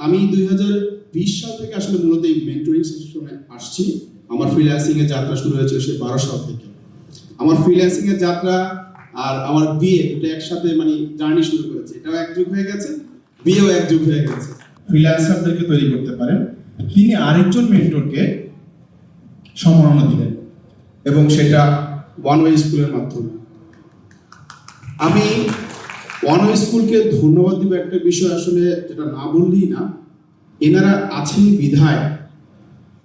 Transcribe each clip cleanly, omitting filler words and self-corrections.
আমি 2020 সাল থেকে আসলে মূলত এই মেন্টরিং সেকশনে আসছি। আমার ফ্রিল্যান্সিং এর যাত্রা শুরু হয়েছিল সেই 12 সাল থেকে। আমার ফ্রিল্যান্সিং এর যাত্রা আর আমার বিয়ে দুটো একসাথে জার্নি শুরু করেছে। এটাও এক যুগ হয়ে গেছে, বিয়েও এক যুগ হয়ে গেছে। ফ্রিল্যান্সারদেরকে তৈরি করতে পারেন। তিনি আরেকজন মেন্টরকে সম্মাননা দিলেন এবং সেটা ওয়ান ওয়ে স্কুলের মাধ্যমে। আমি ওয়ান ওয়ে স্কুলকে ধন্যবাদ দিব একটা বিষয় আসলে যেটা না বললেই না। এনারা আছেন বিধায়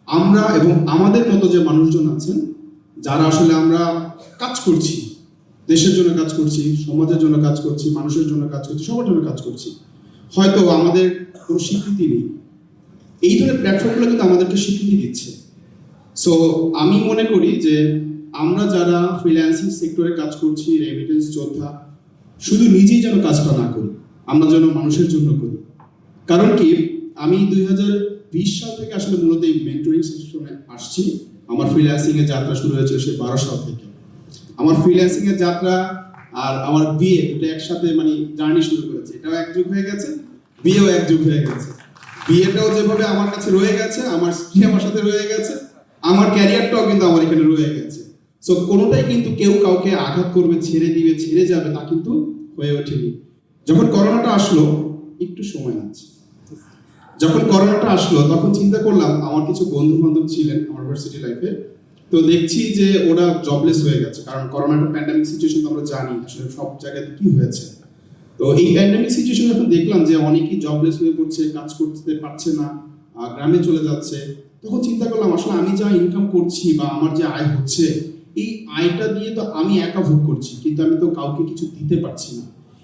আমরা এবং আমাদের মতো যে মানুষজন আছেন যারা আসলে আমরা কাজ করছি, দেশের জন্য কাজ করছি, সমাজের জন্য কাজ করছি, মানুষের জন্য কাজ করছি, সবার জন্য কাজ করছি, হয়তো আমাদের কোনো স্বীকৃতি নেই। এই ধরনের প্ল্যাটফর্মগুলো কিন্তু আমাদেরকে স্বীকৃতি দিচ্ছে। সো আমি মনে করি যে আমরা যারা ফ্রিল্যান্সিং সেক্টরে কাজ করছি, রেমিটেন্স যোদ্ধা, শুধু নিজেই যেন কাজটা না করি, আমরা যেন মানুষের জন্য করি। কারণ কি, আমি 2020 সাল থেকে আসলে মূলত এই মেন্টরিং সেকশনে আসছি। আমার ফ্রিল্যান্সিং এর যাত্রা শুরু হয়েছিল সেই 12 সাল থেকে। আমার ফ্রিল্যান্সিং এর যাত্রা আর আমার বিয়ে দুটো একসাথে জার্নি শুরু করেছে। এটাও এক যুগ হয়ে গেছে, বিয়েও এক যুগ হয়ে গেছে। বিয়েটাও যেভাবে আমার কাছে রয়ে গেছে, আমার স্ত্রী আমার সাথে রয়ে গেছে, আমার ক্যারিয়ারটাও কিন্তু আমার এখানে রয়ে গেছে। সো কোনোটাই কিন্তু কেউ কাউকে আঘাত করবে, ছেড়ে দিবে, ছেড়ে যাবে, তা কিন্তু হয়ে ওঠেনি। যখন করোনাটা আসলো, একটু সময় আছে। যখন করোনাটা আসলো তখন চিন্তা করলাম, আমার কিছু বন্ধু বান্ধব ছিলেন আমার ভার্সিটি লাইফে, তো দেখছি যে ওরা জবলেস হয়ে গেছে। কারণ করোনাটা প্যান্ডেমিক সিচুয়েশন তো আমরা জানি আসলে সব জায়গাতে কি হয়েছে। তো এই প্যান্ডেমিক সিচুয়েশন যখন দেখলাম যে অনেকেই জবলেস হয়ে পড়ছে, কাজ করতে পারছে না, গ্রামে চলে যাচ্ছে, তখন চিন্তা করলাম আসলে আমি যা ইনকাম করছি বা আমার যে আয় হচ্ছে, এই আয়টা দিয়ে তো আমি একা ভোগ করছি, কিন্তু আমি তো কাউকে কিছু দিতে পারছি না।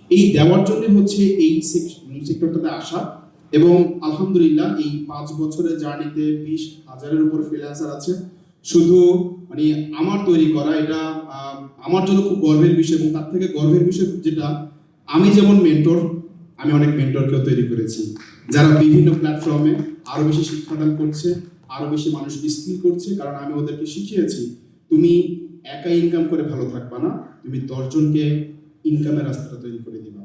এই দেওয়ার জন্য হচ্ছে এই সেক্টরটাতে আসা। এবং আলহামদুলিল্লাহ এই 5 বছরের জার্নিতে 20,000-এর উপরে ফ্রিল্যান্সার আছে। শুধু আমার তৈরি করা, এটা আমার জন্য খুব গর্বের বিষয়। এবং তার থেকে গর্বের বিষয় যেটা, আমি যেমন মেন্টর, আমি অনেক মেন্টরকেও তৈরি করেছি যারা বিভিন্ন প্ল্যাটফর্মে আরো বেশি শিক্ষাদান করছে, আরো বেশি মানুষকে স্কিল করছে। কারণ আমি ওদেরকে শিখিয়েছি, তুমি একা ইনকাম করে ভালো থাকবা না, তুমি 10 জনকে ইনকামের রাস্তাটা তৈরি করে দিবা।